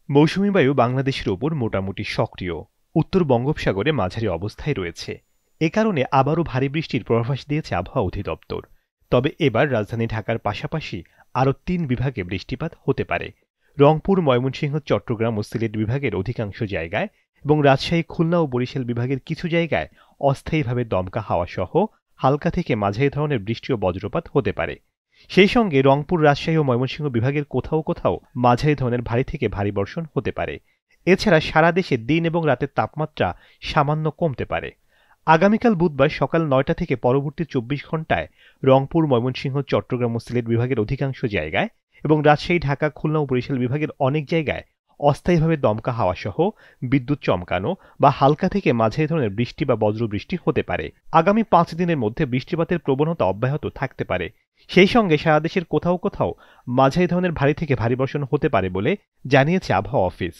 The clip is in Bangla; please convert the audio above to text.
মৌসুমী বায়ু বাংলাদেশের ওপর মোটামুটি সক্রিয়। উত্তর বঙ্গোপসাগরে মাঝারি অবস্থায় রয়েছে। এ কারণে আবারও ভারী বৃষ্টির পূর্বাভাস দিয়েছে আবহাওয়া অধিদপ্তর। তবে এবার রাজধানী ঢাকার পাশাপাশি আরও ৩ বিভাগে বৃষ্টিপাত হতে পারে। রংপুর, ময়মনসিংহ, চট্টগ্রাম ও সিলেট বিভাগের অধিকাংশ জায়গায় এবং রাজশাহী, খুলনা ও বরিশাল বিভাগের কিছু জায়গায় অস্থায়ীভাবে দমকা হাওয়া সহ হালকা থেকে মাঝারি ধরনের বৃষ্টি ও বজ্রপাত হতে পারে। সেই সঙ্গে রংপুর, রাজশাহী ও ময়মনসিংহ বিভাগের কোথাও কোথাও মাঝারি ধরনের ভারী থেকে ভারী বর্ষণ হতে পারে। এছাড়া সারা দেশে দিন এবং রাতের তাপমাত্রা সামান্য কমতে পারে। আগামীকাল বুধবার সকাল ৯টা থেকে পরবর্তী ২৪ ঘণ্টায় রংপুর, ময়মনসিংহ, চট্টগ্রাম ও সিলেট বিভাগের অধিকাংশ জায়গায় এবং রাজশাহী, ঢাকা, খুলনা ও বরিশাল বিভাগের অনেক জায়গায় অস্থায়ীভাবে দমকা হাওয়া সহ বিদ্যুৎ চমকানো বা হালকা থেকে মাঝারি ধরনের বৃষ্টি বা বজ্রবৃষ্টি হতে পারে। আগামী ৫ দিনের মধ্যে বৃষ্টিপাতের প্রবণতা অব্যাহত থাকতে পারে। সেই সঙ্গে সারা দেশের কোথাও কোথাও মাঝারি ধরনের ভারী থেকে ভারী বর্ষণ হতে পারে বলে জানিয়েছে আবহাওয়া অফিস।